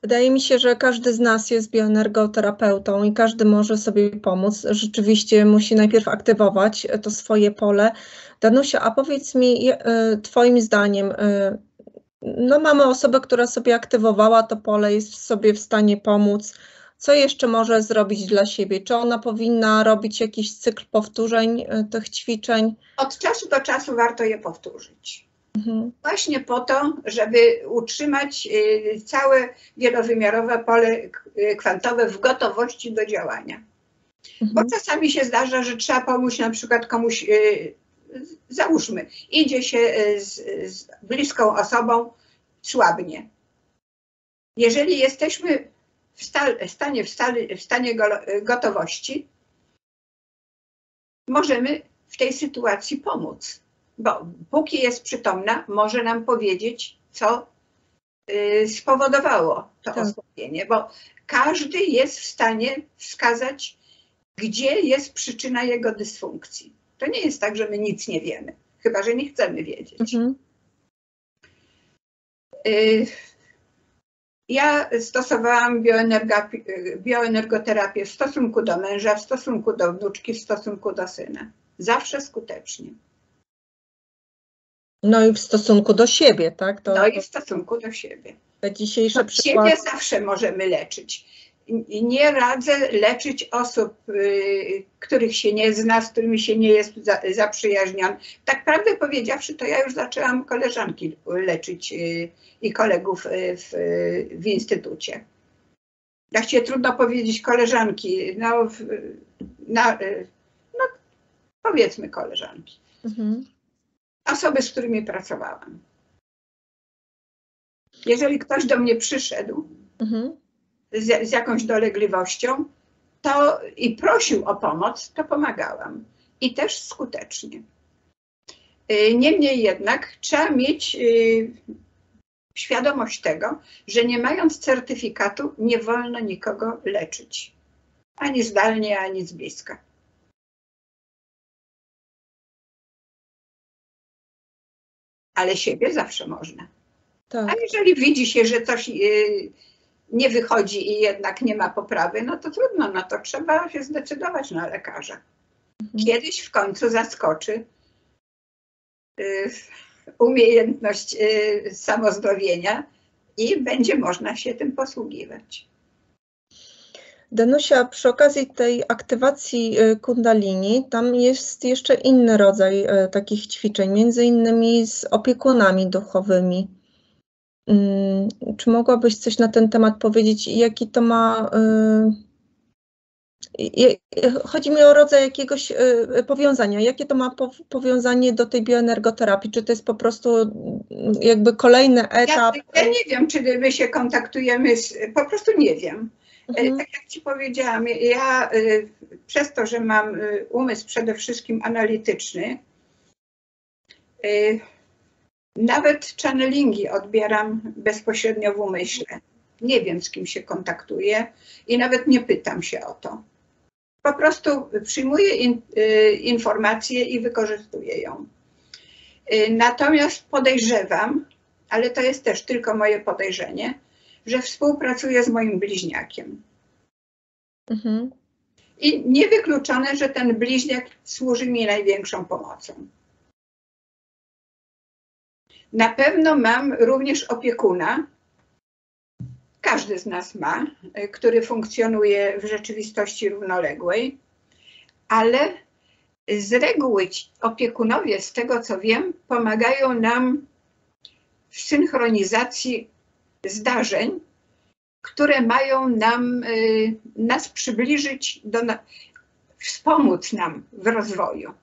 Wydaje mi się, że każdy z nas jest bioenergoterapeutą i każdy może sobie pomóc. Rzeczywiście musi najpierw aktywować to swoje pole. Danusia, a powiedz mi, twoim zdaniem, no mamy osobę, która sobie aktywowała to pole, jest sobie w stanie pomóc. Co jeszcze może zrobić dla siebie? Czy ona powinna robić jakiś cykl powtórzeń tych ćwiczeń? Od czasu do czasu warto je powtórzyć. Właśnie po to, żeby utrzymać całe wielowymiarowe pole kwantowe w gotowości do działania. Bo czasami się zdarza, że trzeba pomóc na przykład komuś, załóżmy, idzie się z bliską osobą, słabnie. Jeżeli jesteśmy w stanie gotowości, możemy w tej sytuacji pomóc. Bo póki jest przytomna, może nam powiedzieć, co spowodowało to osłabienie, bo każdy jest w stanie wskazać, gdzie jest przyczyna jego dysfunkcji. To nie jest tak, że my nic nie wiemy, chyba że nie chcemy wiedzieć. Ja stosowałam bioenergoterapię w stosunku do męża, w stosunku do wnuczki, w stosunku do syna. Zawsze skutecznie. No i w stosunku do siebie, tak? No i w stosunku do siebie. Te dzisiejsze przykłady. Siebie zawsze możemy leczyć. Nie radzę leczyć osób, których się nie zna, z którymi się nie jest zaprzyjaźniony. Tak prawdę powiedziawszy, to ja już zaczęłam koleżanki leczyć i kolegów w instytucie. Właściwie trudno powiedzieć koleżanki, no powiedzmy koleżanki. Osoby, z którymi pracowałam. Jeżeli ktoś do mnie przyszedł z jakąś dolegliwością i prosił o pomoc, to pomagałam. I też skutecznie. Niemniej jednak trzeba mieć świadomość tego, że nie mając certyfikatu nie wolno nikogo leczyć. Ani zdalnie, ani z bliska. ale siebie zawsze można. Tak. A jeżeli widzi się, że coś nie wychodzi i jednak nie ma poprawy, no to trudno, no to trzeba się zdecydować na lekarza. Kiedyś w końcu zaskoczy umiejętność samozdrowienia i będzie można się tym posługiwać. Danusia, przy okazji tej aktywacji kundalini, tam jest jeszcze inny rodzaj takich ćwiczeń, między innymi z opiekunami duchowymi. Czy mogłabyś coś na ten temat powiedzieć? Jaki to ma... Chodzi mi o rodzaj jakiegoś powiązania. Jakie to ma powiązanie do tej bioenergoterapii? Czy to jest po prostu jakby kolejny etap? Ja nie wiem, czy my się kontaktujemy, po prostu nie wiem. Tak jak Ci powiedziałam, ja przez to, że mam umysł przede wszystkim analityczny, nawet channelingi odbieram bezpośrednio w umyśle. Nie wiem, z kim się kontaktuję i nawet nie pytam się o to. Po prostu przyjmuję informację i wykorzystuję ją. Natomiast podejrzewam, ale to jest też tylko moje podejrzenie, że współpracuję z moim bliźniakiem. I niewykluczone, że ten bliźniak służy mi największą pomocą. Na pewno mam również opiekuna, każdy z nas ma, który funkcjonuje w rzeczywistości równoległej, ale z reguły opiekunowie, z tego co wiem, pomagają nam w synchronizacji zdarzeń, które mają nas przybliżyć, wspomóc nam w rozwoju.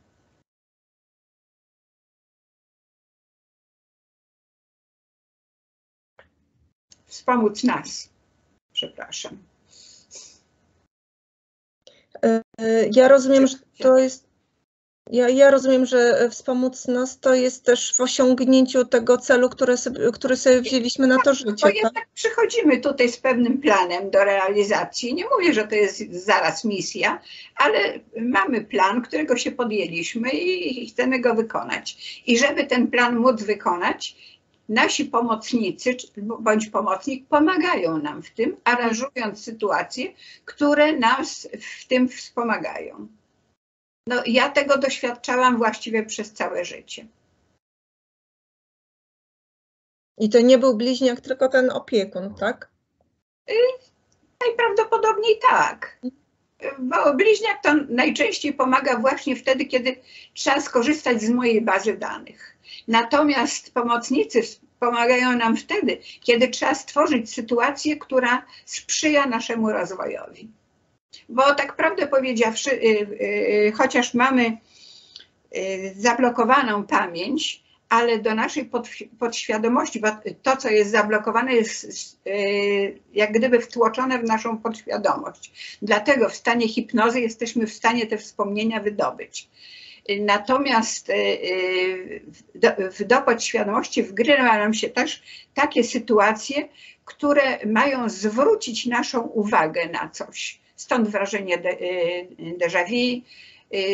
Wspomóc nas, przepraszam. Ja rozumiem, że to jest... Ja rozumiem, że wspomóc nas to jest też w osiągnięciu tego celu, który sobie wzięliśmy na to życie. Bo jednak przychodzimy tutaj z pewnym planem do realizacji. Nie mówię, że to jest zaraz misja, ale mamy plan, którego się podjęliśmy i chcemy go wykonać. I żeby ten plan móc wykonać, nasi pomocnicy bądź pomocnik pomagają nam w tym, aranżując sytuacje, które nas w tym wspomagają. No, ja tego doświadczałam właściwie przez całe życie. I to nie był bliźniak, tylko ten opiekun, tak? Najprawdopodobniej tak. Bo bliźniak to najczęściej pomaga właśnie wtedy, kiedy trzeba skorzystać z mojej bazy danych. Natomiast pomocnicy pomagają nam wtedy, kiedy trzeba stworzyć sytuację, która sprzyja naszemu rozwojowi. Bo tak prawdę powiedziawszy, chociaż mamy zablokowaną pamięć, ale do naszej podświadomości, bo to, co jest zablokowane, jest jak gdyby wtłoczone w naszą podświadomość. Dlatego w stanie hipnozy jesteśmy w stanie te wspomnienia wydobyć. Natomiast do podświadomości wgrywa nam się też takie sytuacje, które mają zwrócić naszą uwagę na coś. Stąd wrażenie déjà vu,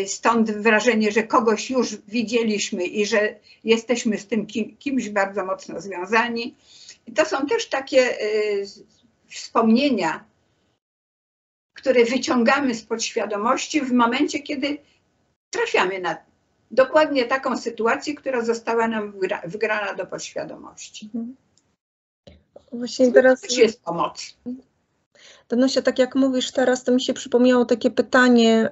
stąd wrażenie, że kogoś już widzieliśmy i że jesteśmy z tym kimś bardzo mocno związani. I to są też takie wspomnienia, które wyciągamy z podświadomości w momencie, kiedy trafiamy na dokładnie taką sytuację, która została nam wgrana do podświadomości. Właśnie teraz to jest pomoc. Danusia, tak jak mówisz teraz, to mi się przypomniało takie pytanie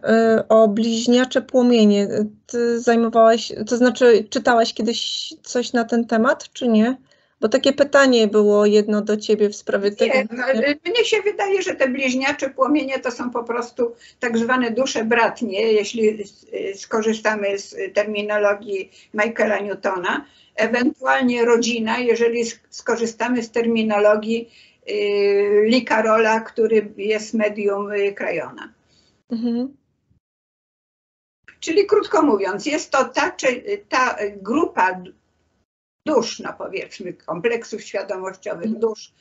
o bliźniacze płomienie. Ty zajmowałaś, to znaczy czytałaś kiedyś coś na ten temat, czy nie? Bo takie pytanie było jedno do ciebie w sprawie tego. Mnie się wydaje, że te bliźniacze płomienie to są po prostu tak zwane dusze bratnie, jeśli skorzystamy z terminologii Michaela Newtona, ewentualnie rodzina, jeżeli skorzystamy z terminologii Lee Carola, który jest medium Krajona. Czyli krótko mówiąc, jest to ta grupa dusz, no powiedzmy, kompleksów świadomościowych dusz,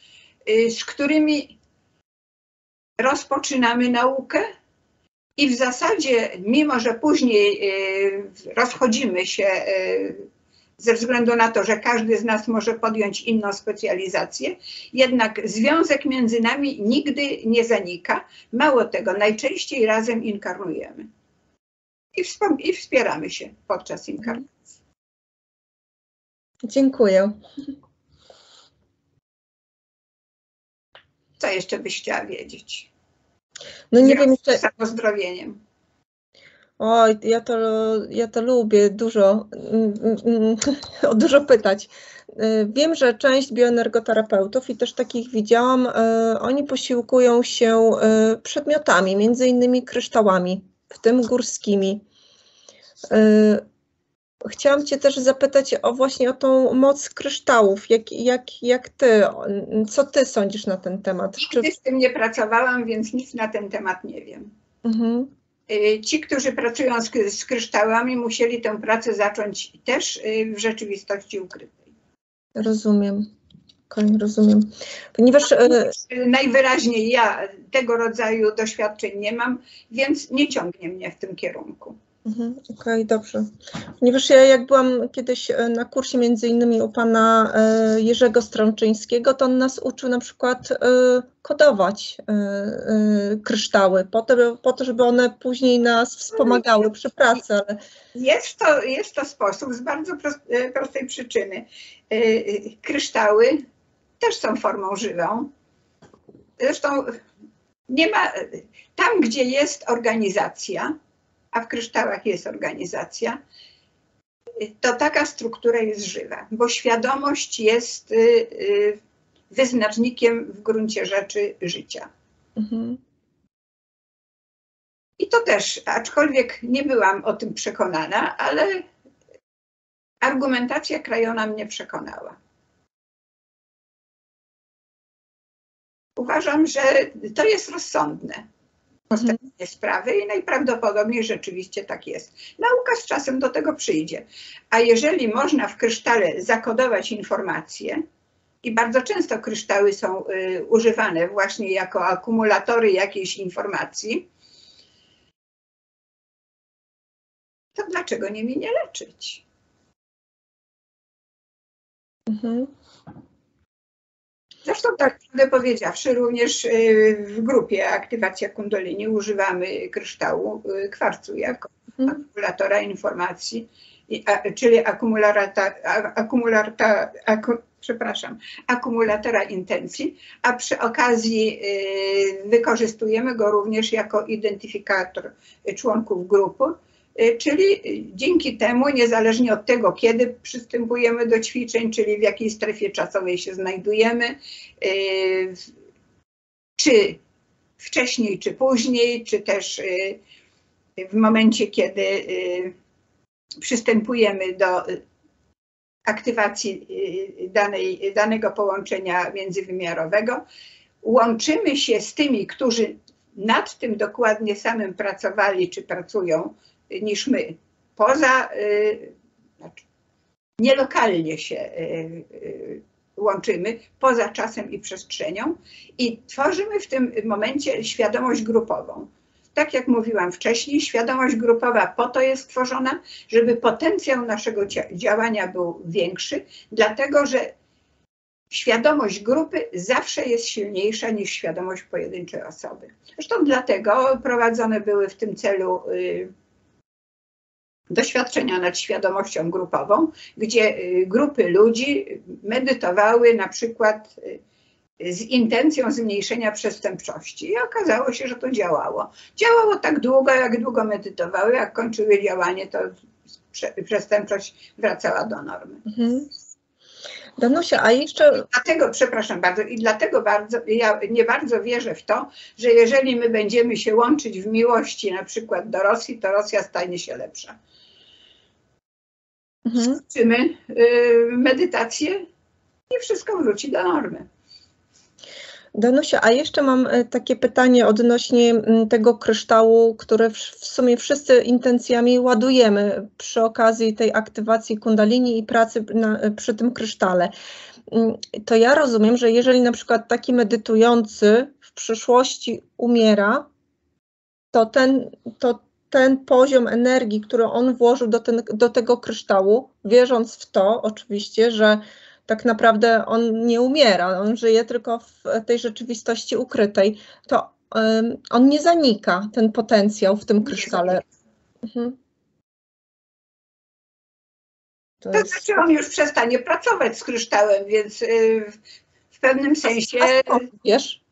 z którymi rozpoczynamy naukę i w zasadzie, mimo że później rozchodzimy się ze względu na to, że każdy z nas może podjąć inną specjalizację, jednak związek między nami nigdy nie zanika. Mało tego, najczęściej razem inkarnujemy i wspieramy się podczas inkarnacji. Dziękuję. Co jeszcze byś chciała wiedzieć? No nie wiem jeszcze. Z samozdrowieniem. Oj, ja to lubię dużo pytać. Wiem, że część bioenergoterapeutów i też takich widziałam, oni posiłkują się przedmiotami, między innymi kryształami, w tym górskimi. Chciałam Cię też zapytać właśnie o tą moc kryształów. Jak Ty, co Ty sądzisz na ten temat? Nigdy z tym nie pracowałam, więc nic na ten temat nie wiem. Ci, którzy pracują z kryształami, musieli tę pracę zacząć też w rzeczywistości ukrytej. Rozumiem. Rozumiem. Ponieważ najwyraźniej ja tego rodzaju doświadczeń nie mam, więc nie ciągnie mnie w tym kierunku. Okej, dobrze. Ponieważ ja jak byłam kiedyś na kursie między innymi u pana Jerzego Strączyńskiego, to on nas uczył na przykład kodować kryształy, po to, żeby one później nas wspomagały przy pracy. Ale... Jest to sposób z bardzo prostej przyczyny. Kryształy też są formą żywą. Zresztą nie ma, tam gdzie jest organizacja, a w kryształach jest organizacja, to taka struktura jest żywa, bo świadomość jest wyznacznikiem w gruncie rzeczy życia. I to też, aczkolwiek nie byłam o tym przekonana, ale argumentacja krajona mnie przekonała. Uważam, że to jest rozsądne postawienie sprawy i najprawdopodobniej rzeczywiście tak jest. Nauka z czasem do tego przyjdzie. A jeżeli można w krysztale zakodować informacje, i bardzo często kryształy są używane właśnie jako akumulatory jakiejś informacji, to dlaczego nimi nie leczyć? Zresztą tak prawdę powiedziawszy, również w grupie Aktywacja Kundalini używamy kryształu kwarcu jako akumulatora informacji, czyli akumulatora intencji, a przy okazji wykorzystujemy go również jako identyfikator członków grupy, czyli dzięki temu, niezależnie od tego, kiedy przystępujemy do ćwiczeń, czyli w jakiej strefie czasowej się znajdujemy, czy wcześniej, czy później, czy też w momencie, kiedy przystępujemy do aktywacji danego połączenia międzywymiarowego, łączymy się z tymi, którzy nad tym dokładnie samym pracowali, czy pracują, niż my, nielokalnie się łączymy, poza czasem i przestrzenią i tworzymy w tym momencie świadomość grupową. Tak jak mówiłam wcześniej, świadomość grupowa po to jest tworzona, żeby potencjał naszego działania był większy, dlatego że świadomość grupy zawsze jest silniejsza niż świadomość pojedynczej osoby. Zresztą dlatego prowadzone były w tym celu doświadczenia nad świadomością grupową, gdzie grupy ludzi medytowały na przykład z intencją zmniejszenia przestępczości. I okazało się, że to działało. Działało tak długo, jak długo medytowały, jak kończyły działanie, to przestępczość wracała do normy. Danusia, a jeszcze... Dlatego, przepraszam bardzo, ja nie bardzo wierzę w to, że jeżeli my będziemy się łączyć w miłości na przykład do Rosji, to Rosja stanie się lepsza. Skończymy medytację i wszystko wróci do normy. Danusia, a jeszcze mam takie pytanie odnośnie tego kryształu, który w sumie wszyscy intencjami ładujemy przy okazji tej aktywacji kundalini i pracy przy tym krysztale. To ja rozumiem, że jeżeli na przykład taki medytujący w przyszłości umiera, to ten poziom energii, który on włożył do tego kryształu, wierząc w to oczywiście, że tak naprawdę on nie umiera, on żyje tylko w tej rzeczywistości ukrytej, to on nie zanika, ten potencjał w tym krysztale. To znaczy on już przestanie pracować z kryształem, więc w pewnym sensie... A wiesz,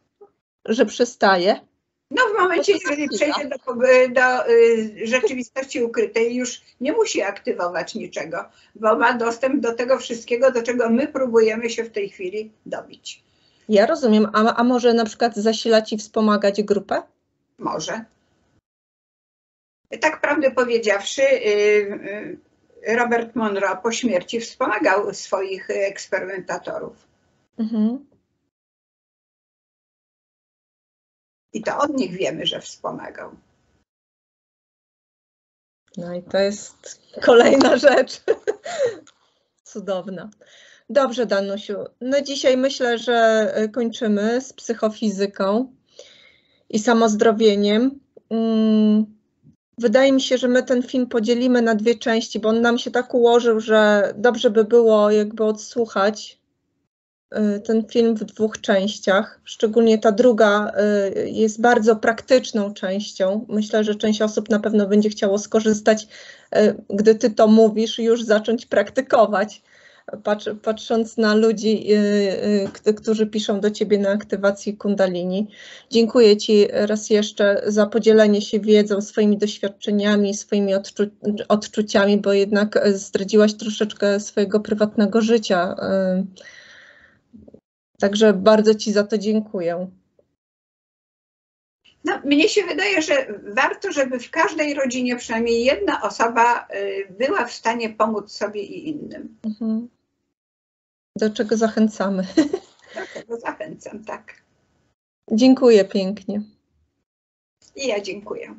że przestaje? No w momencie, jeżeli przejdzie do rzeczywistości ukrytej, już nie musi aktywować niczego, bo ma dostęp do tego wszystkiego, do czego my próbujemy się w tej chwili dobić. Ja rozumiem, a może na przykład zasilać i wspomagać grupę? Może. Tak prawdę powiedziawszy, Robert Monroe po śmierci wspomagał swoich eksperymentatorów. I to od nich wiemy, że wspomagał. No i to jest kolejna rzecz. Cudowna. Dobrze, Danusiu. No dzisiaj myślę, że kończymy z psychofizyką i samozdrowieniem. Wydaje mi się, że my ten film podzielimy na 2 części, bo on nam się tak ułożył, że dobrze by było jakby odsłuchać ten film w 2 częściach. Szczególnie ta druga jest bardzo praktyczną częścią. Myślę, że część osób na pewno będzie chciało skorzystać, gdy ty to mówisz, już zacząć praktykować. Patrząc na ludzi, którzy piszą do ciebie na aktywacji Kundalini. Dziękuję ci raz jeszcze za podzielenie się wiedzą, swoimi doświadczeniami, swoimi odczuciami, bo jednak zdradziłaś troszeczkę swojego prywatnego życia. Także bardzo ci za to dziękuję. No, mnie się wydaje, że warto, żeby w każdej rodzinie przynajmniej jedna osoba była w stanie pomóc sobie i innym. Do czego zachęcamy. Do tego zachęcam, tak. Dziękuję pięknie. I ja dziękuję.